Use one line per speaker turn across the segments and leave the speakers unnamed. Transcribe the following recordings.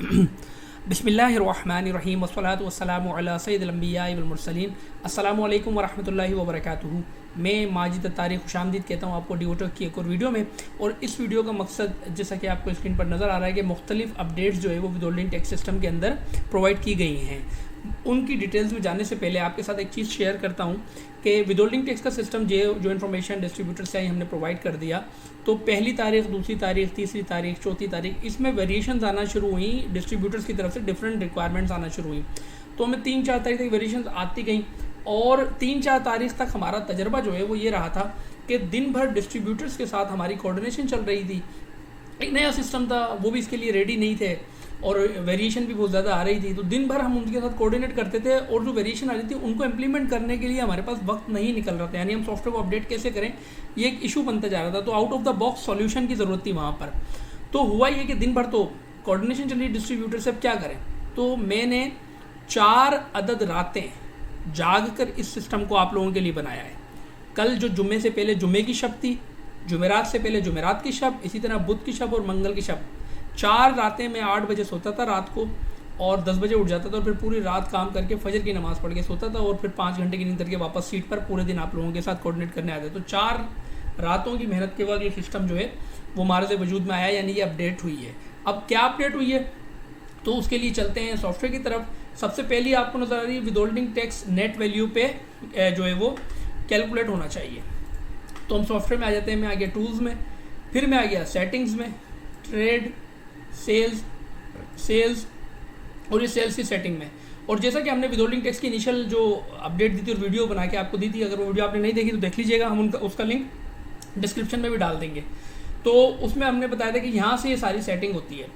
बिस्मिल्लाहिर्रहमानिर्रहीम वस्सलातु वस्सलामु अला सय्यिदिल अंबिया वल मुरसलीन। अस्सलामु अलैकुम वरहमतुल्लाहि वबरकातुहू। मैं माजिद तारिक खुशामदीद कहता हूँ आपको डिवोटेक की एक और वीडियो में। और इस वीडियो का मकसद, जैसा कि आपको स्क्रीन पर नज़र आ रहा है, कि मुख्तलिफ अपडेट्स जो है वो विदहोल्डिंग टैक्स सिस्टम के अंदर प्रोवाइड की गई हैं। उनकी डिटेल्स में जाने से पहले आपके साथ एक चीज़ शेयर करता हूँ कि विदहोल्डिंग टैक्स का सिस्टम जो इन्फॉर्मेशन डिस्ट्रीब्यूटर से आई हमने प्रोवाइड कर दिया, तो पहली तारीख, दूसरी तारीख, तीसरी तारीख, चौथी तारीख, इसमें वेरिएशंस आना शुरू हुई डिस्ट्रीब्यूटर्स की तरफ से, डिफरेंट रिक्वायरमेंट्स आना शुरू हुई। तो हमें 3-4 तारीख तक वेरिएशंस आती गई और 3-4 तारीख तक हमारा तजर्बा जो है वो ये रहा था कि दिन भर डिस्ट्रीब्यूटर्स के साथ हमारी कोऑर्डिनेशन चल रही थी। एक नया सिस्टम था, वो भी इसके लिए रेडी नहीं थे और वेरिएशन भी बहुत ज़्यादा आ रही थी। तो दिन भर हम उनके साथ कोऑर्डिनेट करते थे और जो वेरिएशन आ रही थी उनको इम्प्लीमेंट करने के लिए हमारे पास वक्त नहीं निकल रहा था, यानी हम सॉफ्टवेयर को अपडेट कैसे करें, ये एक इशू बनता जा रहा था। तो out of the box solution की ज़रूरत थी वहाँ पर। तो हुआ ये कि दिन भर तो कोऑर्डिनेशन चल रही डिस्ट्रीब्यूटर से, अब क्या करें। तो मैंने 4 अदद रातें जाग कर इस सिस्टम को आप लोगों के लिए बनाया है। कल जो जुम्मे से पहले जुम्मे की शब थी, जुमेरात से पहले जुमेरात की शब, इसी तरह बुध की शब और मंगल की शब, 4 रातें मैं 8 बजे सोता था रात को और 10 बजे उठ जाता था और फिर पूरी रात काम करके फजर की नमाज़ पढ़ के सोता था और फिर 5 घंटे की नींद करके वापस सीट पर पूरे दिन आप लोगों के साथ कोऑर्डिनेट करने आते। तो 4 रातों की मेहनत के बाद ये सिस्टम जो है वो मार्ज़ वजूद में आया, यानी ये अपडेट हुई है। अब क्या अपडेट हुई है, तो उसके लिए चलते हैं सॉफ्टवेयर की तरफ। सबसे पहली आपको नज़र आ रही है विदहोल्डिंग टैक्स नेट वैल्यू पे जो है वो कैलकुलेट होना चाहिए। तो हम सॉफ्टवेयर में आ जाते हैं। मैं आ गया टूल्स में, फिर मैं आ गया सेटिंग्स में, ट्रेड, सेल्स और ये सेल्स की सेटिंग में। और जैसा कि हमने विदहोल्डिंग टैक्स की इनिशियल जो अपडेट दी थी और वीडियो बना के आपको दी थी, अगर वो वीडियो आपने नहीं देखी तो देख लीजिएगा, हम उसका लिंक डिस्क्रिप्शन में भी डाल देंगे। तो उसमें हमने बताया था कि यहाँ से ये सारी सेटिंग होती है।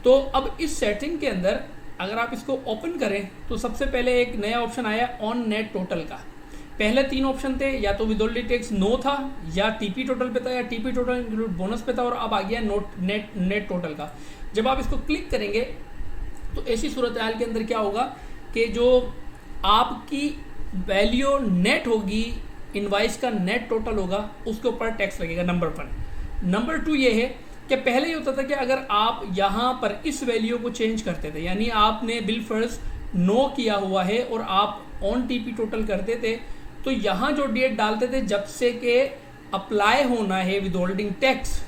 तो अब इस सेटिंग के अंदर अगर आप इसको ओपन करें तो सबसे पहले एक नया ऑप्शन आया ऑन नेट टोटल का। पहले 3 ऑप्शन थे, या तो विदहोल्डिंग टैक्स नो था, या टीपी टोटल पे था, या टीपी टोटल इंक्लूड बोनस पे था, और अब आ गया नेट टोटल का। जब आप इसको क्लिक करेंगे तो ऐसी सूरत हाल के अंदर क्या होगा कि जो आपकी वैल्यू नेट होगी, इनवाइस का नेट टोटल होगा, उसके ऊपर टैक्स लगेगा, नंबर 1। नंबर 2 ये है कि पहले ये होता था कि अगर आप यहाँ पर इस वैल्यू को चेंज करते थे, यानी आपने बिल फर्ज नो किया हुआ है और आप ऑन टीपी टोटल करते थे, तो यहाँ जो डेट डालते थे जब से कि अप्लाई होना है विदहोल्डिंग टैक्स,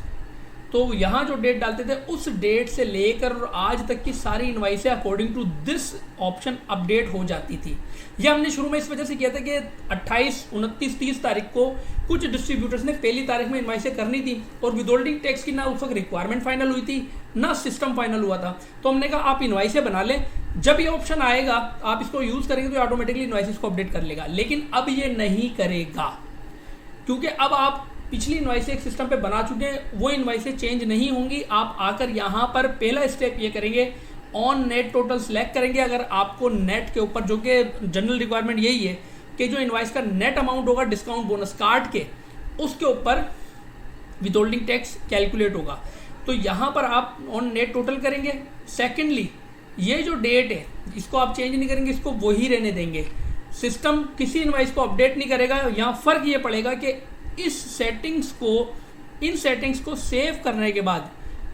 तो यहाँ जो डेट डालते थे उस डेट से लेकर और आज तक की सारी इनवाइसें according to this option update हो जाती थी। यह हमने शुरू में इस वजह से किया था कि 28, 29, 30 तारीख को कुछ डिस्ट्रीब्यूटर्स ने पहली तारीख में इनवाइसें करनी थी और विदहोल्डिंग टैक्स की ना उस वक्त रिक्वायरमेंट फाइनल हुई थी, ना सिस्टम फाइनल हुआ था। तो हमने कहा आप इनवाइसें बना लें, जब ये ऑप्शन आएगा आप इसको यूज़ करेंगे तो ऑटोमेटिकली इनवाइसेस को अपडेट कर लेगा। लेकिन अब ये नहीं करेगा, क्योंकि अब आप पिछली इनवाइसें एक सिस्टम पे बना चुके हैं, वो इनवाइसें चेंज नहीं होंगी। आप आकर यहाँ पर पहला स्टेप ये करेंगे, ऑन नेट टोटल सेलेक्ट करेंगे। अगर आपको नेट के ऊपर, जो कि जनरल रिक्वायरमेंट यही है कि जो इनवाइस का नेट अमाउंट होगा डिस्काउंट बोनस काट के, उसके ऊपर विदहोल्डिंग टैक्स कैलकुलेट होगा। तो यहाँ पर आप ऑन नेट टोटल करेंगे। सेकेंडली, ये जो डेट है इसको आप चेंज नहीं करेंगे, इसको वही रहने देंगे। सिस्टम किसी इनवाइस को अपडेट नहीं करेगा। यहाँ फर्क ये पड़ेगा कि इन सेटिंग्स को सेव करने के बाद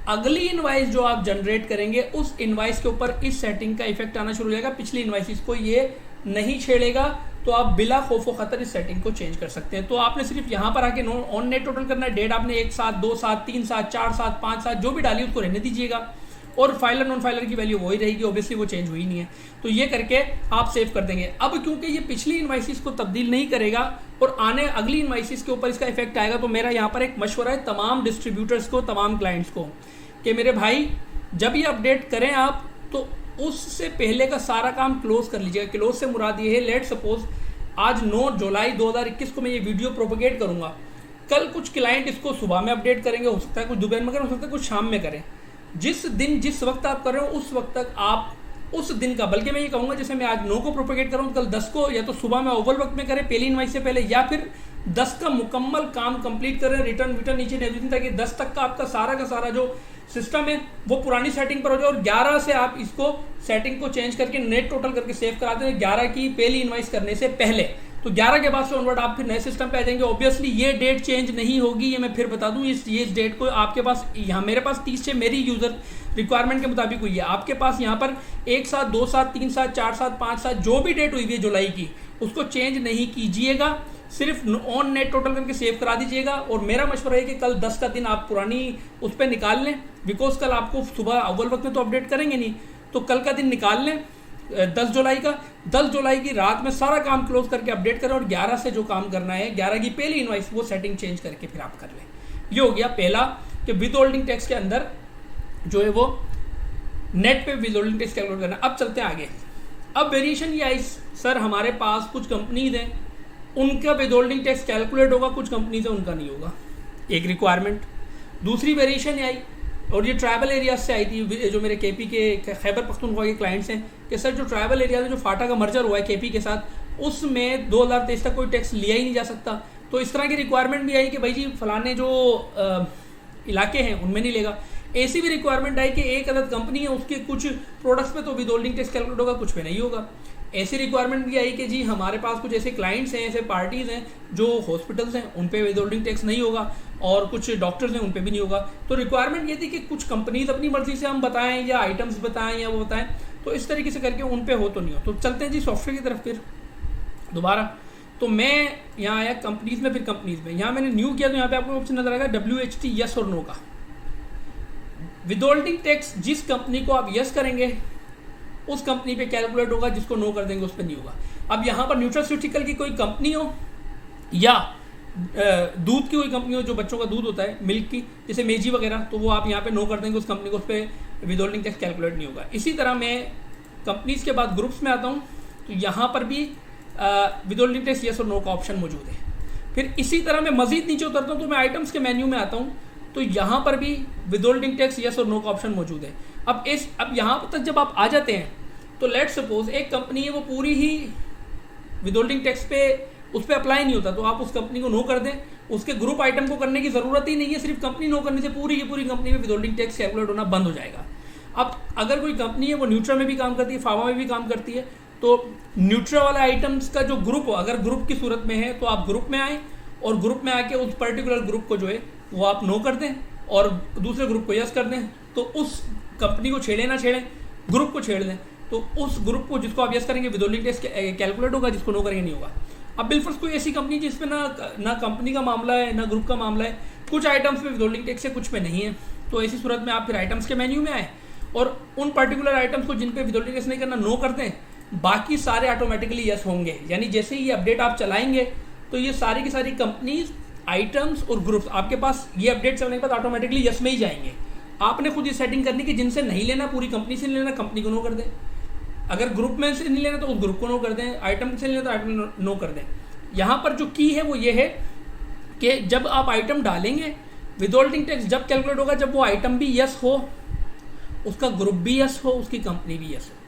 अगली इनवाइस जो आप जनरेट करेंगे उस इनवाइस के ऊपर इस सेटिंग का इफेक्ट आना शुरू हो जाएगा। पिछली इनवाइसेस को ये नहीं छेड़ेगा, तो आप बिला खौफ व खतर इस सेटिंग को चेंज कर सकते हैं। तो आपने सिर्फ यहाँ पर आके ऑन नेट टोटल करना है। डेट आपने 1 साथ, 2 साथ, 3 साथ, 4 साथ, 5 साथ जो भी डाली उसको रहने दीजिएगा, और फाइलर नॉन फाइलर की वैल्यू वही रहेगी, ऑब्वियसली वो चेंज हुई नहीं है। तो ये करके आप सेव कर देंगे। अब क्योंकि ये पिछली इनवाइसेस को तब्दील नहीं करेगा और आने अगली इनवाइसेस के ऊपर इसका इफेक्ट आएगा, तो मेरा यहाँ पर एक मशवरा है तमाम डिस्ट्रीब्यूटर्स को, तमाम क्लाइंट्स को, कि मेरे भाई जब ये अपडेट करें आप, तो उससे पहले का सारा काम क्लोज कर लीजिएगा। क्लोज से मुराद ये है, लेट सपोज आज 9 जुलाई 2021 को मैं ये वीडियो प्रोपोगेट करूंगा, कल कुछ क्लाइंट इसको सुबह में अपडेट करेंगे, हो सकता है कुछ दोपहर में करें, हो सकता है कुछ शाम में करें। जिस दिन जिस वक्त आप कर रहे हो उस वक्त तक आप उस दिन का, बल्कि मैं ये कहूँगा जैसे मैं आज 9 को प्रोपोगेट कर रहा हूँ, कल 10 को या तो सुबह में ओवल वक्त में करें पहली इनवाइस से पहले, या फिर 10 का मुकम्मल काम कंप्लीट करें, रिटर्न नीचे एवरीथिंग, ताकि 10 तक का आपका सारा जो सिस्टम है वो पुरानी सेटिंग पर हो जाए और 11 से आप इसको सेटिंग को चेंज करके नेट टोटल करके सेव करा दें 11 की पहली इनवाइस करने से पहले। तो 11 के बाद से ऑनवर्ड आप फिर नए सिस्टम पे आ जाएंगे। ऑब्वियसली ये डेट चेंज नहीं होगी, ये मैं फिर बता दूं। इस डेट को आपके पास, यहाँ मेरे पास 30 से मेरी यूजर रिक्वायरमेंट के मुताबिक हुई है। आपके पास यहाँ पर 1 7, 2 7, 3 7, 4 7, 5 7 जो भी डेट हुई है जुलाई की, उसको चेंज नहीं कीजिएगा, सिर्फ ऑन नेट टोटल करके सेव करा दीजिएगा। और मेरा मशवरा है कि कल 10 का दिन आप पुरानी उस पर निकाल लें, बिकॉज कल आपको सुबह अव्वल वक्त में तो अपडेट करेंगे नहीं, तो कल का दिन निकाल लें 10 जुलाई का। 10 जुलाई की रात में सारा काम क्लोज करके अपडेट करें और 11 से जो काम करना है, 11 की पहली इनवाइस वो सेटिंग चेंज करके फिर आप कर लें। ये हो गया पहला कि विद होल्डिंग टैक्स के अंदर जो है वो नेट पे विद होल्डिंग टैक्स कैलकुलेट करना। अब चलते हैं आगे। अब वेरिएशन ये आई सर हमारे पास कुछ कंपनीज हैं उनका विद होल्डिंग टैक्स कैलकुलेट होगा, कुछ कंपनीज है उनका नहीं होगा, एक रिक्वायरमेंट। दूसरी वेरिएशन ये आई और ये ट्राइबल एरियाज से आई थी, जो मेरे केपी के खैबर पख्तूनख्वा के क्लाइंट्स हैं कि सर जो ट्राइबल एरियाज में जो फाटा का मर्जर हुआ है केपी के साथ, उसमें 2023 तक कोई टैक्स लिया ही नहीं जा सकता। तो इस तरह की रिक्वायरमेंट भी आई कि भाई जी फलाने जो इलाके हैं उनमें नहीं लेगा। ऐसी भी रिक्वायरमेंट आई कि एक अदद कंपनी है उसके कुछ प्रोडक्ट्स पे तो विद होल्डिंग टैक्स कैलकुलेट होगा, कुछ पे नहीं होगा। ऐसी रिक्वायरमेंट भी आई कि जी हमारे पास कुछ ऐसे क्लाइंट्स हैं, ऐसे पार्टीज हैं जो हॉस्पिटल्स हैं, उन पे विद होल्डिंग टैक्स नहीं होगा और कुछ डॉक्टर्स हैं उन पे भी नहीं होगा। तो रिक्वायरमेंट ये थी कि कुछ कंपनीज अपनी मर्जी से हम बताएं या आइटम्स बताएं या वो बताएं, तो इस तरीके से करके उन पे हो तो नहीं हो। तो चलते हैं जी सॉफ्टवेयर की तरफ फिर दोबारा। तो मैं यहाँ आया कंपनीज में, फिर कंपनीज में यहाँ मैंने न्यू किया, तो यहाँ पे आपको ऑप्शन नजर आएगा WHT यस और नो का। विद होल्डिंग टैक्स जिस कंपनी को आप यस करेंगे उस कंपनी पे कैलकुलेट होगा, जिसको नो कर देंगे उस पर नहीं होगा। अब यहाँ पर न्यूट्रास्यूटिकल की कोई कंपनी हो या दूध की कोई कंपनी हो जो बच्चों का दूध होता है, मिल्क की, जैसे मेजी वगैरह, तो वो आप यहाँ पे नो कर देंगे उस कंपनी को, उस पर विद होल्डिंग टैक्स कैलकुलेट नहीं होगा। इसी तरह मैं कंपनीज के बाद ग्रुप्स में आता हूँ, तो यहाँ पर भी विद होल्डिंग टैक्स यस और नो का ऑप्शन मौजूद है। फिर इसी तरह मैं मजीद नीचे उतरता हूँ तो मैं आइटम्स के मेन्यू में आता हूँ, तो यहाँ पर भी विद होल्डिंग टैक्स यस और नो का ऑप्शन मौजूद है। अब यहाँ तक जब आप आ जाते हैं तो लेट सपोज एक कंपनी है वो पूरी ही विद होल्डिंग टैक्स पे उस पर अप्लाई नहीं होता, तो आप उस कंपनी को नो कर दें, उसके ग्रुप आइटम को करने की जरूरत ही नहीं है, सिर्फ कंपनी नो करने से पूरी की पूरी कंपनी में विद होल्डिंग टैक्स कैलकुलेट होना बंद हो जाएगा। अब अगर कोई कंपनी है वो न्यूट्रा में भी काम करती है, फार्मा में भी काम करती है, तो न्यूट्रा वाले आइटम्स का जो ग्रुप हो, अगर ग्रुप की सूरत में है तो आप ग्रुप में आए और ग्रुप में आके उस पर्टिकुलर ग्रुप को जो है वो आप नो कर दें और दूसरे ग्रुप को यस कर दें, तो उस कंपनी को छेड़े ना छेड़ें, ग्रुप को छेड़ दें, तो उस ग्रुप को जिसको आप यस करेंगे विद होल्डिंग टैक्स कैलकुलेट होगा, जिसको नो करेंगे नहीं होगा। अब बिलफर्ज कोई ऐसी कंपनी जिसमें ना कंपनी का मामला है ना ग्रुप का मामला है, कुछ आइटम्स पे विद होल्डिंग टैक्स है कुछ पे नहीं है, तो ऐसी सूरत में आप फिर आइटम्स के मेन्यू में आए और उन पर्टिकुलर आइटम्स को जिन पे विद होल्डिंग टैक्स नहीं करना नो करते हैं, बाकी सारे ऑटोमेटिकली यस होंगे। यानी जैसे ही ये अपडेट आप चलाएंगे तो ये सारी की सारी कंपनीज, आइटम्स और ग्रुप्स आपके पास ये अपडेट चलने के बाद ऑटोमेटिकली यस में ही जाएंगे। आपने खुद ये सेटिंग करनी कि जिनसे नहीं लेना, पूरी कंपनी से नहीं लेना, कंपनी को नो कर दें, अगर ग्रुप में से नहीं लेना तो उस ग्रुप को नो कर दें, आइटम से नहीं लेना तो आइटम नो कर दें। यहाँ पर जो की है वो ये है कि जब आप आइटम डालेंगे विद होल्डिंग टैक्स जब कैलकुलेट होगा जब वो आइटम भी यस हो, उसका ग्रुप भी यस हो, उसकी कंपनी भी यस हो।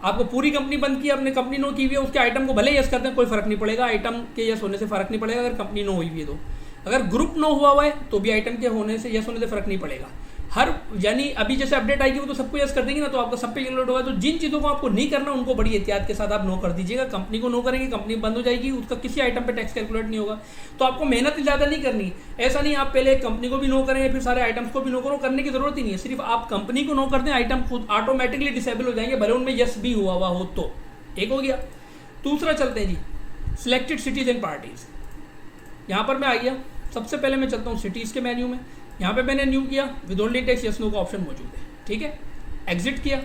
आपको पूरी कंपनी बंद की, आपने कंपनी नो की हुई है, उसके आइटम को भले यस करते हैं कोई फर्क नहीं पड़ेगा, आइटम के यस होने से फर्क नहीं पड़ेगा अगर कंपनी नो हुई है तो। अगर ग्रुप नो हुआ है तो भी आइटम के होने से यस होने से फर्क नहीं पड़ेगा। हर यानी अभी जैसे अपडेट आएगी वो तो सबको यस कर देंगे ना, तो आपका सब पे कैलकुलेट होगा। तो जिन चीज़ों को आपको नहीं करना उनको बड़ी एहतियात के साथ आप नो कर दीजिएगा। कंपनी को नो करेंगे, कंपनी बंद हो जाएगी, उसका किसी आइटम पे टैक्स कैलकुलेट नहीं होगा। तो आपको मेहनत ज़्यादा नहीं करनी, ऐसा नहीं आप पहले कंपनी को भी नो करेंगे फिर सारे आइटम्स को भी नो करो, करने की जरूरत ही नहीं है। सिर्फ आप कंपनी को नो कर दें, आइटम खुद ऑटोमेटिकली डिसेबल हो जाएंगे, भले उनमें यस भी हुआ हो तो। एक हो गया। दूसरा चलते हैं जी सिलेक्टेड सिटीज एंड पार्टीज। यहाँ पर मैं आ गया, सबसे पहले मैं चलता हूँ सिटीज़ के मेन्यू में। यहाँ पे मैंने न्यू किया, withholding tax yes no का ऑप्शन मौजूद है, ठीक है। एग्जिट किया,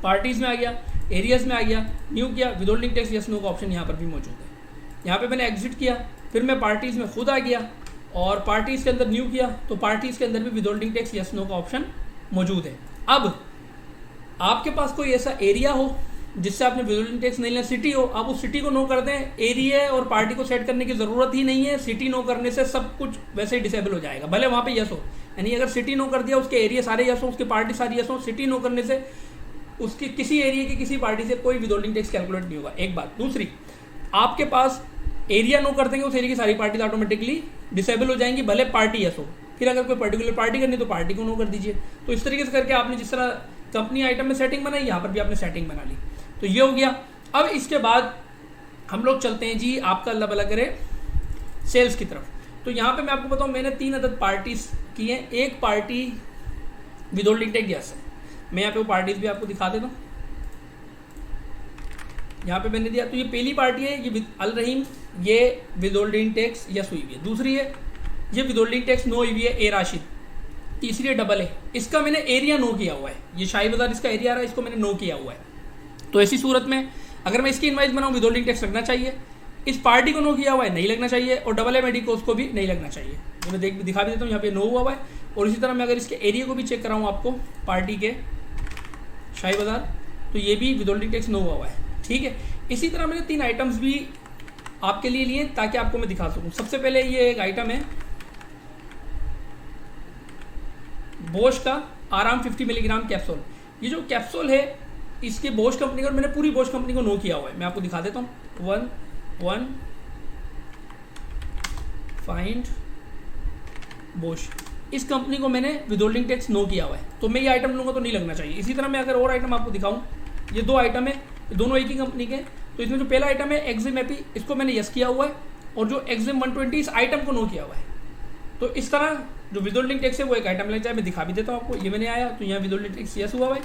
पार्टीज में आ गया, एरियाज में आ गया, न्यू किया, withholding tax yes no का ऑप्शन यहाँ पर भी मौजूद है। यहाँ पे मैंने एग्जिट किया, फिर मैं पार्टीज में खुद आ गया और पार्टीज के अंदर न्यू किया, तो पार्टीज के अंदर भी withholding tax yes no का ऑप्शन मौजूद है। अब आपके पास कोई ऐसा एरिया हो जिससे आपने विद होल्डिंग टैक्स नहीं लेना, सिटी हो, आप उस सिटी को नो कर दें, एरिया और पार्टी को सेट करने की जरूरत ही नहीं है। सिटी नो करने से सब कुछ वैसे ही डिसेबल हो जाएगा, भले वहाँ पे यस हो। यानी अगर सिटी नो कर दिया, उसके एरिया सारे यस हो, उसके पार्टी सारी यस हो, सिटी नो करने से उसकी किसी एरिया की किसी पार्टी से कोई विद होल्डिंग टैक्स कैलकुलेट नहीं होगा, एक बात। दूसरी, आपके पास एरिया नो कर देंगे, उस एरिया की सारी पार्टीज ऑटोमेटिकली डिसेबल हो जाएंगी, भले पार्टी यस हो। फिर अगर कोई पर्टिकुलर पार्टी करनी तो पार्टी को नो कर दीजिए। तो इस तरीके से करके आपने जिस तरह कंपनी आइटम में सेटिंग बनाई, यहाँ पर भी आपने सेटिंग बना ली। तो ये हो गया। अब इसके बाद हम लोग चलते हैं जी आपका अल्लाह भला करे सेल्स की तरफ। तो यहाँ पे मैं आपको बताऊँ, मैंने 3 अदद पार्टीज की हैं। एक पार्टी विदहोल्डिंग टैक्स यस है। मैं यहाँ पे वो पार्टीज भी आपको दिखा देता हूँ। यहाँ पे मैंने दिया, तो ये पहली पार्टी है, ये अल रहीम, ये विदहोल्डिंग टैक्स यस हुई हुई है। दूसरी है ये विदहोल्डिंग टैक्स नो हुई हुई है, ए राशिद। तीसरी है डबल है, इसका मैंने एरिया नो किया हुआ है, ये शाही बाजार इसका एरिया आ रहा है, इसको मैंने नो किया हुआ है। तो ऐसी सूरत में अगर मैं इसकी इनवाइस बनाऊँ विदहोल्डिंग टैक्स लगना चाहिए, इस पार्टी को नो किया हुआ है नहीं लगना चाहिए, और डबल ए मेडिकोस को भी नहीं लगना चाहिए। तो मैं दिखा भी देता हूँ, यहाँ पे नो हुआ हुआ है। और इसी तरह मैं अगर इसके एरिया को भी चेक कराऊँ आपको पार्टी के शाही बाजार, तो ये भी विदहोल्डिंग टैक्स नो हुआ हुआ है, ठीक है। इसी तरह मैंने 3 आइटम्स भी आपके लिए लिए ताकि आपको मैं दिखा सकूँ। सबसे पहले ये एक आइटम है बोश का आराम 50 मिलीग्राम कैप्सूल। ये जो कैप्सूल है इसके बोश कंपनी का, और मैंने पूरी बोश कंपनी को नो किया हुआ है। मैं आपको दिखा देता हूँ। 1 फाइंड बोश, इस कंपनी को मैंने विदहोल्डिंग टैक्स नो किया हुआ है, तो मैं ये आइटम लूँगा तो नहीं लगना चाहिए। इसी तरह मैं अगर और आइटम आपको दिखाऊँ, ये 2 आइटम है, दोनों एक ही कंपनी के। तो इसमें जो पहला आइटम है एक्जिम एपी, इसको मैंने यस किया हुआ है, और जो एक्जिम 120 इस आइटम को नो किया हुआ है। तो इस तरह जो विदहोल्डिंग टैक्स है वो एक आइटम लग जाए। मैं दिखा भी देता हूँ आपको, ये मैंने आया तो यहाँ विदहोल्डिंग टैक्स यस हुआ हुआ है।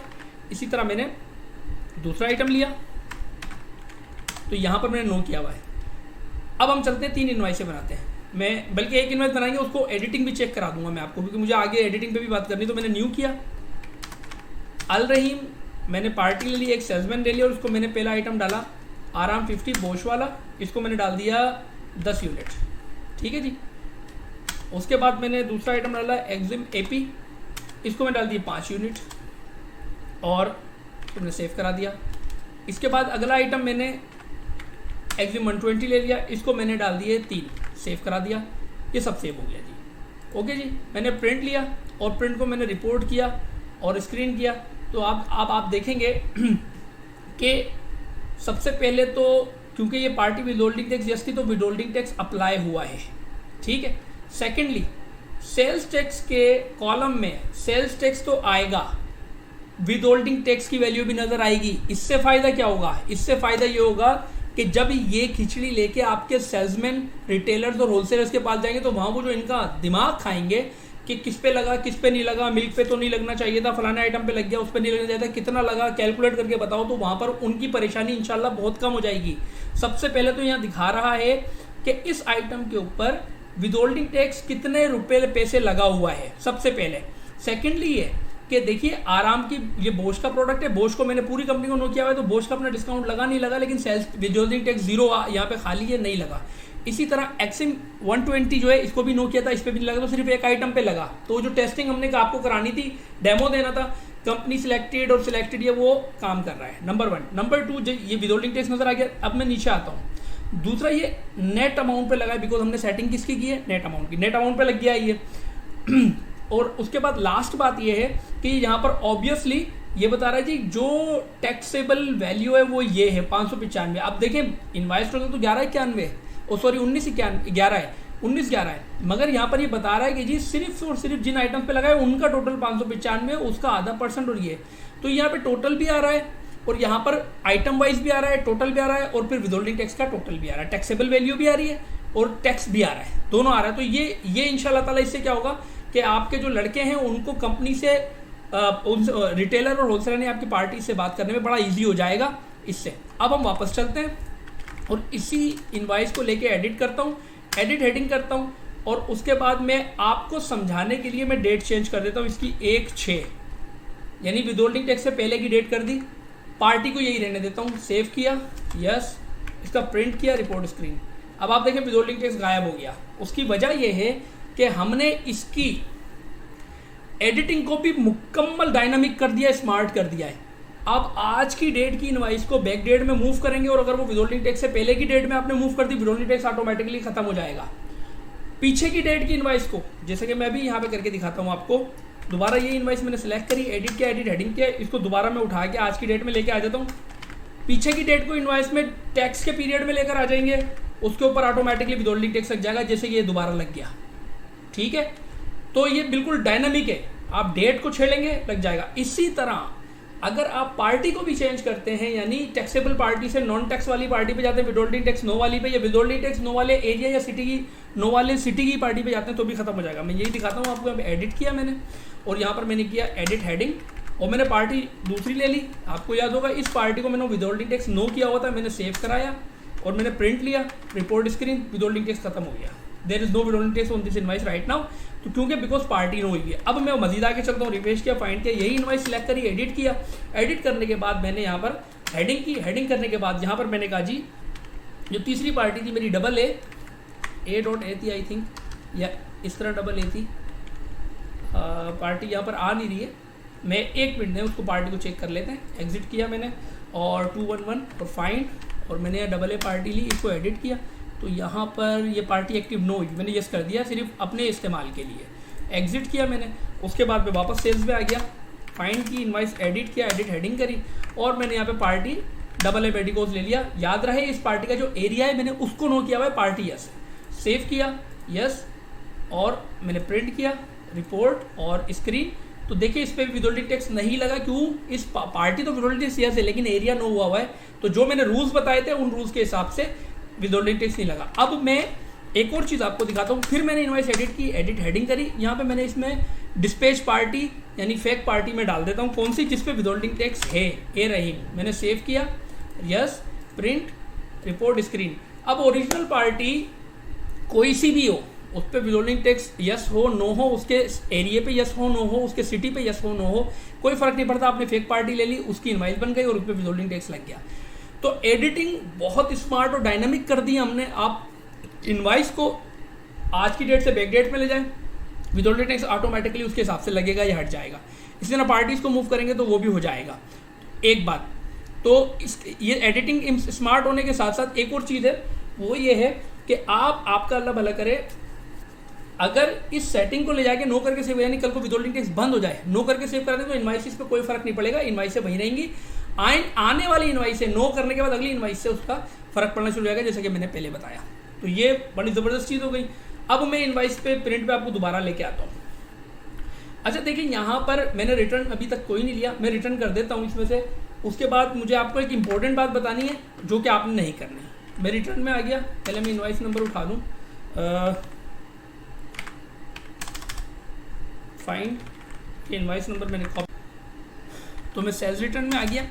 इसी तरह मैंने दूसरा आइटम लिया तो यहाँ पर मैंने नो किया हुआ है। अब हम चलते हैं 3 इनवाइसें बनाते हैं। मैं बल्कि एक इनवाइस बनाएंगे, उसको एडिटिंग भी चेक करा दूंगा मैं आपको, क्योंकि मुझे आगे एडिटिंग पे भी बात करनी। तो मैंने न्यू किया अल रहीम, मैंने पार्टी ले ली, एक सेल्समैन ले लिया, और उसको मैंने पहला आइटम डाला आराम 50 बोश वाला, इसको मैंने डाल दिया 10 यूनिट, ठीक है जी। उसके बाद मैंने दूसरा आइटम डाला एक्जिम एपी, इसको मैं डाल दिया 5 यूनिट, और तो मैंने सेव करा दिया। इसके बाद अगला आइटम मैंने एक्जिम 120 ले लिया, इसको मैंने डाल दिए 3, सेव करा दिया। ये सब सेव हो गया जी, ओके जी। मैंने प्रिंट लिया, और प्रिंट को मैंने रिपोर्ट किया और स्क्रीन किया। तो आप देखेंगे कि सबसे पहले तो क्योंकि ये पार्टी विदहोल्डिंग टैक्स यस थी, तो विदहोल्डिंग टैक्स अप्लाई हुआ है, ठीक है। सेकेंडली सेल्स टैक्स के कॉलम में सेल्स टैक्स तो आएगा, विदहोल्डिंग टैक्स की वैल्यू भी नजर आएगी। इससे फायदा क्या होगा? इससे फायदा ये होगा कि जब ये खिचड़ी लेके आपके सेल्समैन, रिटेलर्स और होलसेलर्स के पास जाएंगे, तो वहां वो जो इनका दिमाग खाएंगे कि किस पे लगा, किस पे नहीं लगा, मिल्क पे तो नहीं लगना चाहिए था, फलाना आइटम पे लग गया, उस पे नहीं लगना चाहिए था, कितना लगा कैलकुलेट करके बताओ, तो वहां पर उनकी परेशानी इंशाल्लाह बहुत कम हो जाएगी। सबसे पहले तो यहाँ दिखा रहा है कि इस आइटम के ऊपर विदहोल्डिंग टैक्स कितने रुपए पैसे लगा हुआ है, सबसे पहले। सेकेंडली ये कि देखिए आराम की ये बोश का प्रोडक्ट है, बोश को मैंने पूरी कंपनी को नो किया हुआ है, तो बोश का अपना डिस्काउंट लगा नहीं लगा, लेकिन सेल्स विदहोल्डिंग टैक्स 0 यहाँ पे खाली है, नहीं लगा। इसी तरह एक्सिम 120 जो है इसको भी नो किया था, इस पे भी नहीं लगा, तो सिर्फ एक आइटम पे लगा। तो जो टेस्टिंग हमने आपको करानी थी, डेमो देना था, कंपनी सिलेक्टेड और सिलेक्टेड, ये वो काम कर रहा है, नंबर 1। नंबर 2 ये विदहोल्डिंग टैक्स नजर आ गया। अब मैं नीचे आता हूँ, दूसरा ये नेट अमाउंट पे लगा है, बिकॉज हमने सेटिंग किसकी की है, नेट अमाउंट की, नेट अमाउंट पे लग गया है ये। और उसके बाद लास्ट बात ये है कि यहाँ पर ऑब्वियसली ये बता रहा है जी जो टैक्सेबल वैल्यू है वो ये है 595। अब देखें इनवाइस टोटल तो 1191, सॉरी 1911 है, 1911 है, मगर यहाँ पर ये बता रहा है कि जी सिर्फ और सिर्फ जिन आइटम पे लगा है उनका टोटल 595, उसका आधा % और ये, तो यहाँ पे टोटल भी आ रहा है, और यहाँ पर आइटम वाइज भी आ रहा है, टोटल भी आ रहा है, और फिर विदहोल्डिंग टैक्स का टोटल भी आ रहा है, टैक्सेबल वैल्यू भी आ रही है और टैक्स भी आ रहा है, दोनों आ रहा है। तो ये इंशाल्लाह ताला इससे क्या होगा कि आपके जो लड़के हैं उनको कंपनी से रिटेलर और होलसेलर ने आपकी पार्टी से बात करने में बड़ा इजी हो जाएगा इससे। अब हम वापस चलते हैं और इसी इनवाइस को लेके एडिट करता हूँ, एडिट हेडिंग करता हूँ, और उसके बाद मैं आपको समझाने के लिए मैं डेट चेंज कर देता हूँ इसकी 1/6, यानी विदहोल्डिंग टैक्स से पहले की डेट कर दी, पार्टी को यही रहने देता हूँ, सेव किया, यस, इसका प्रिंट किया, रिपोर्ट स्क्रीन। अब आप देखें विदहोल्डिंग टैक्स गायब हो गया। उसकी वजह यह है कि हमने इसकी एडिटिंग को भी मुकम्मल डायनामिक कर दिया, स्मार्ट कर दिया है। अब आज की डेट की इनवाइस को बैक डेट में मूव करेंगे, और अगर वो विदहोल्डिंग टैक्स से पहले की डेट में आपने मूव कर दी, विदहोल्डिंग टैक्स ऑटोमेटिकली खत्म हो जाएगा। पीछे की डेट की इनवाइस को, जैसे कि मैं भी यहाँ पे करके दिखाता हूँ आपको, दोबारा ये इनवाइस मैंने सेलेक्ट करी, एडिट किया, एडिट हेडिंग किया, इसको दोबारा मैं उठा के आज की डेट में लेके आ जाता हूँ। पीछे की डेट को इनवाइस में टैक्स के पीरियड में लेकर आ जाएंगे, उसके ऊपर ऑटोमेटिकली विदहोल्डिंग टैक्स लग जाएगा, जैसे कि ये दोबारा लग गया, ठीक है। तो ये बिल्कुल डायनामिक है, आप डेट को छेड़ेंगे लग जाएगा। इसी तरह अगर आप पार्टी को भी चेंज करते हैं, यानी टैक्सेबल पार्टी से नॉन टैक्स वाली पार्टी पे जाते हैं, विदहोल्डिंग टैक्स नो वाली पे, या विदहोल्डिंग टैक्स नो वाले एरिया या सिटी की नो वाले सिटी की पार्टी पे जाते हैं, तो भी खत्म हो जाएगा। मैं यही दिखाता हूँ आपको। एडिट किया मैंने, और यहाँ पर मैंने किया एडिट हेडिंग, और मैंने पार्टी दूसरी ले ली। आपको याद होगा इस पार्टी को मैंने विदहोल्डिंग टैक्स नो किया हुआ था, मैंने सेव कराया और मैंने प्रिंट लिया, रिपोर्ट स्क्रीन, विदहोल्डिंग टैक्स खत्म हो गया। There is no withholding tax on this invoice right now, तो क्योंकि बिकॉज पार्टी नो हुई है। अब मैं मजीद आगे चलता हूँ, रिफ्रेश किया, फाइंड किया, यही इनवाइस सिलेक्ट करी, एडिट किया। एडिट करने के बाद मैंने यहाँ पर हेडिंग की। हेडिंग करने के बाद यहाँ पर मैंने कहा जी जो तीसरी पार्टी थी मेरी डबल ए थी आई थिंक, या इस तरह डबल ए थी, पार्टी यहाँ पर आ नहीं रही है। मैं एक मिनट में उसको पार्टी को चेक कर लेते हैं। एग्जिट किया मैंने और 211 और फाइंड, और मैंने यहाँ डबल ए पार्टी ली, इसको एडिट किया, तो यहाँ पर ये पार्टी एक्टिव नो हुई, मैंने यस कर दिया सिर्फ अपने इस्तेमाल के लिए। एग्जिट किया मैंने, उसके बाद मैं वापस सेल्स में आ गया, फाइंड की, इनवाइस एडिट किया, एडिट हेडिंग करी, और मैंने यहाँ पे पार्टी डबल ए मेडिकोज ले लिया। याद रहे इस पार्टी का जो एरिया है मैंने उसको नो किया हुआ है पार्टी यस, सेव किया यस, और मैंने प्रिंट किया रिपोर्ट और स्क्रीन। तो देखिए इस पर भी विदहोल्डिंग टैक्स नहीं लगा, क्यों? इस पार्टी तो विदहोल्डिंग टैक्स यस है, लेकिन एरिया नो हुआ है, तो जो मैंने रूल्स बताए थे उन रूल्स के हिसाब से विदहोल्डिंग टैक्स नहीं लगा। अब मैं एक और चीज़ आपको दिखाता हूँ। फिर मैंने इनवाइस एडिट की, एडिट हेडिंग करी, यहाँ पे मैंने इसमें डिस्पैच पार्टी यानी फेक पार्टी में डाल देता हूँ, कौन सी? जिस पे विदहोल्डिंग टैक्स है, ए रही। मैंने सेव किया यस, प्रिंट, रिपोर्ट स्क्रीन। अब ओरिजिनल पार्टी कोई सी भी हो, उस पर विदहोल्डिंग टैक्स यस हो नो हो, उसके एरिया पे यस हो नो हो, उसके सिटी पे यस हो नो हो, कोई फर्क नहीं पड़ता। आपने फेक पार्टी ले ली, उसकी इनवाइस बन गई और उस पर विदहोल्डिंग टैक्स लग गया। तो एडिटिंग बहुत स्मार्ट और डायनामिक कर दी हमने। आप इनवाइस को आज की डेट से बैक डेट में ले जाएं, विदहोल्डिंग टैक्स ऑटोमेटिकली उसके हिसाब से लगेगा या हट जाएगा। इसी तरह पार्टीज को मूव करेंगे तो वो भी हो जाएगा। एक बात तो ये एडिटिंग स्मार्ट होने के साथ साथ एक और चीज़ है, वो ये है कि आपका अल्लाह भला करे, अगर इस सेटिंग को ले जाके नो करके सेव, यानी कल को विदहोल्डिंग टैक्स बंद हो जाए, नो करके सेव कर दें तो इनवाइसेस पे कोई फर्क नहीं पड़ेगा, इनवाइसें वहीं रहेंगी। आने वाली इनवाइस से नो करने के बाद अगली इनवाइस से उसका फर्क पड़ना शुरू हो जाएगा, जैसे कि मैंने पहले बताया। तो ये बड़ी ज़बरदस्त चीज़ हो गई। अब मैं इनवाइस पे प्रिंट पे आपको दोबारा लेके आता हूँ। अच्छा देखिए, यहाँ पर मैंने रिटर्न अभी तक कोई नहीं लिया, मैं रिटर्न कर देता हूँ इसमें से। उसके बाद मुझे आपको एक इंपॉर्टेंट बात बतानी है जो कि आपने नहीं करनी। मैं रिटर्न में आ गया, पहले मैं इनवाइस नंबर उठा लूँ, फाइंड इनवाइस नंबर मैंने कॉपी, तो मैं सेल्स रिटर्न में आ गया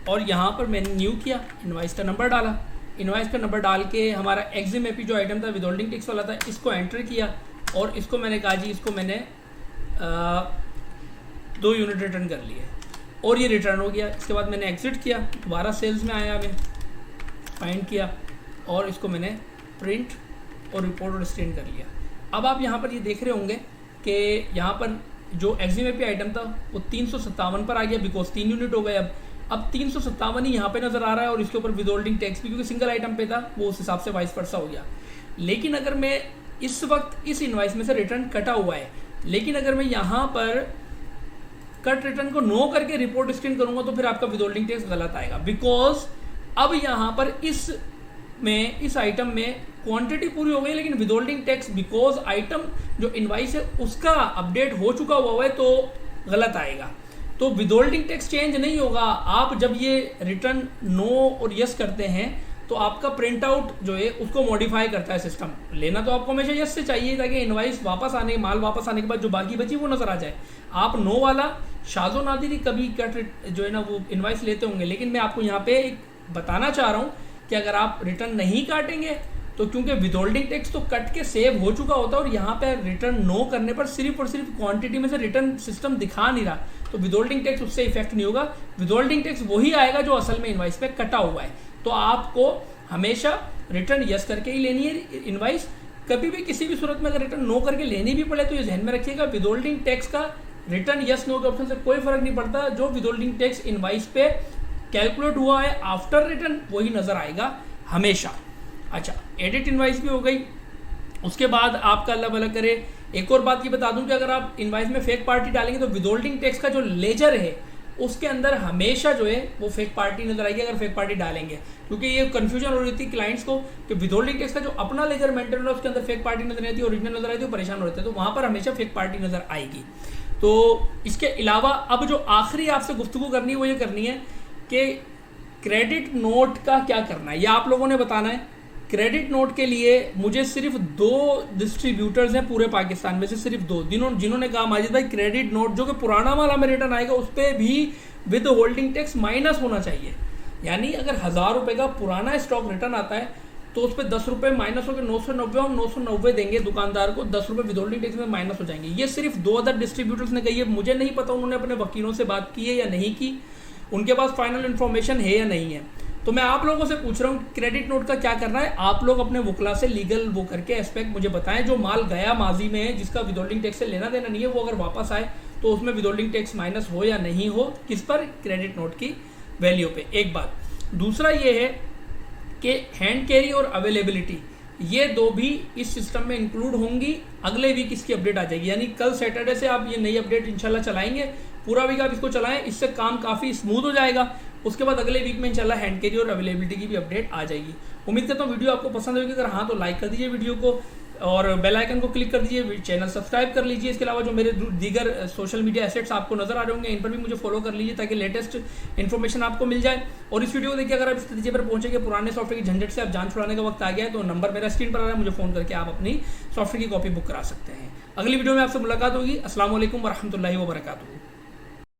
और यहाँ पर मैंने न्यू किया, इनवाइस का नंबर डाला। इनवाइस का नंबर डाल के हमारा एक्सएमएपी जो आइटम था विदहोल्डिंग टैक्स वाला था, इसको एंटर किया और इसको मैंने कहा जी इसको मैंने 2 यूनिट रिटर्न कर लिए और ये रिटर्न हो गया। इसके बाद मैंने एग्जिट किया, दोबारा सेल्स में आया, मैं फाइंड किया और इसको मैंने प्रिंट और रिपोर्ट और स्क्रीन कर लिया। अब आप यहाँ पर ये देख रहे होंगे कि यहाँ पर जो एक्सएमएपी आइटम था वो 357 पर आ गया, बिकॉज 3 यूनिट हो गए। अब 357 ही यहाँ पे नज़र आ रहा है और इसके ऊपर विदहोल्डिंग टैक्स भी, क्योंकि सिंगल आइटम पे था, वो उस हिसाब से वाइस वर्सा हो गया। लेकिन अगर मैं इस वक्त इस इनवाइस में से रिटर्न कटा हुआ है, लेकिन अगर मैं यहाँ पर कट रिटर्न को नो करके रिपोर्ट स्क्रीन करूँगा तो फिर आपका विदहोल्डिंग टैक्स गलत आएगा, बिकॉज अब यहाँ पर इस आइटम में क्वांटिटी पूरी हो गई, लेकिन विदहोल्डिंग टैक्स बिकॉज आइटम जो इनवाइस है उसका अपडेट हो चुका हुआ है तो गलत आएगा। तो विदहोल्डिंग टैक्स चेंज नहीं होगा। आप जब ये रिटर्न नो और यस करते हैं तो आपका प्रिंट आउट जो है उसको मॉडिफाई करता है सिस्टम। लेना तो आपको हमेशा यस से चाहिए ताकि इनवाइस वापस आने, माल वापस आने के बाद जो बाकी बची वो नजर आ जाए। आप नो वाला शाजो नादिरी कभी कट जो है ना वो इनवाइस लेते होंगे, लेकिन मैं आपको यहाँ पे एक बताना चाह रहा हूँ कि अगर आप रिटर्न नहीं काटेंगे तो क्योंकि विदहोल्डिंग टैक्स तो कट के सेव हो चुका होता है और यहाँ पे रिटर्न नो करने पर सिर्फ और सिर्फ क्वांटिटी में से रिटर्न सिस्टम दिखा नहीं रहा, तो विदहोल्डिंग टैक्स उससे इफेक्ट नहीं होगा। विदहोल्डिंग टैक्स वही आएगा जो असल में इनवाइस पे कटा हुआ है। तो आपको हमेशा रिटर्न यस करके ही लेनी है इनवाइस। कभी भी किसी भी सूरत में अगर रिटर्न नो करके लेनी भी पड़े तो ये ध्यान में रखिएगा, विदहोल्डिंग टैक्स का रिटर्न यस नो के ऑप्शन से कोई फर्क नहीं पड़ता। जो विदहोल्डिंग टैक्स इनवाइस पे कैलकुलेट हुआ है आफ्टर रिटर्न वही नजर आएगा हमेशा। अच्छा, एडिट इनवाइस भी हो गई। उसके बाद आपका अल्लाह भला करे एक और बात ये बता दूं कि अगर आप इनवाइस में फेक पार्टी डालेंगे तो विदहोल्डिंग टैक्स का जो लेजर है उसके अंदर हमेशा जो है वो फेक पार्टी नजर आएगी अगर फेक पार्टी डालेंगे, क्योंकि ये कंफ्यूजन हो रही थी क्लाइंट्स को कि विदहोल्डिंग टैक्स का जो अपना लेजर मेंटेन है उसके अंदर फेक पार्टी नजर आती है, ओरिजिनल नजर आती है, परेशान हो रहे थे। तो वहां पर हमेशा फेक पार्टी नजर आएगी। तो इसके अलावा अब जो आखिरी आपसे गुफ्तगू करनी है वो ये करनी है कि क्रेडिट नोट का क्या करना है, यह आप लोगों ने बताना है। क्रेडिट नोट के लिए मुझे सिर्फ 2 डिस्ट्रीब्यूटर्स हैं पूरे पाकिस्तान में से, सिर्फ 2 जिन्होंने कहा माजिद भाई क्रेडिट नोट जो कि पुराना माल हमें रिटर्न आएगा उस पर भी विद होल्डिंग टैक्स माइनस होना चाहिए। यानी अगर 1000 रुपये का पुराना स्टॉक रिटर्न आता है तो उस पर 10 रुपये माइनस होकर 990, हम 990 देंगे दुकानदार को, 10 रुपये विद होल्डिंग टैक्स में माइनस हो जाएंगे। ये सिर्फ 2 अदर डिस्ट्रीब्यूटर्स ने कही है, मुझे नहीं पता उन्होंने अपने वकीलों से बात की है या नहीं की, उनके पास फाइनल इन्फॉर्मेशन है या नहीं है। तो मैं आप लोगों से पूछ रहा हूँ क्रेडिट नोट का क्या करना है। आप लोग अपने वकला से लीगल वो करके एस्पेक्ट मुझे बताएं, जो माल गया माजी में है जिसका विदहोल्डिंग टैक्स से लेना देना नहीं है, वो अगर वापस आए तो उसमें विदहोल्डिंग टैक्स माइनस हो या नहीं हो, किस पर, क्रेडिट नोट की वैल्यू पे। एक बात। दूसरा ये है कि हैंड कैरी और अवेलेबिलिटी, ये 2 भी इस सिस्टम में इंक्लूड होंगी। अगले वीक इसकी अपडेट आ जाएगी, यानी कल सैटरडे से आप ये नई अपडेट इंशाल्लाह चलाएंगे, पूरा वीक आप इसको चलाएं, इससे काम काफ़ी स्मूथ हो जाएगा। उसके बाद अगले वीक में इंशाल्लाह हैंड कैरी और अवेलेबिलिटी की भी अपडेट आ जाएगी। उम्मीद करता हूँ वीडियो आपको पसंद होगी, अगर हाँ तो लाइक कर दीजिए वीडियो को और बेल आइकन को क्लिक कर दीजिए, चैनल सब्सक्राइब कर लीजिए। इसके अलावा जो मेरे दीगर सोशल मीडिया एसेट्स आपको नजर आ रहे होंगे इन पर भी मुझे फॉलो कर लीजिए ताकि लेटेस्ट इन्फॉर्मेशन आपको मिल जाए। और इस वीडियो को देखिए अगर आप इस नतीजे पर पहुंचे कि पुराने सॉफ्टवेयर की झंझट से आप जान छुड़ाने का वक्त आ गया है तो नंबर मेरा स्क्रीन पर आ रहा है, मुझे फोन करके आप अपनी सॉफ्टवेयर की कॉपी बुक करा सकते हैं। अगली वीडियो में आपसे मुलाकात होगी। अस्सलाम वालेकुम वरहमतुल्लाहि वबरकातुहू।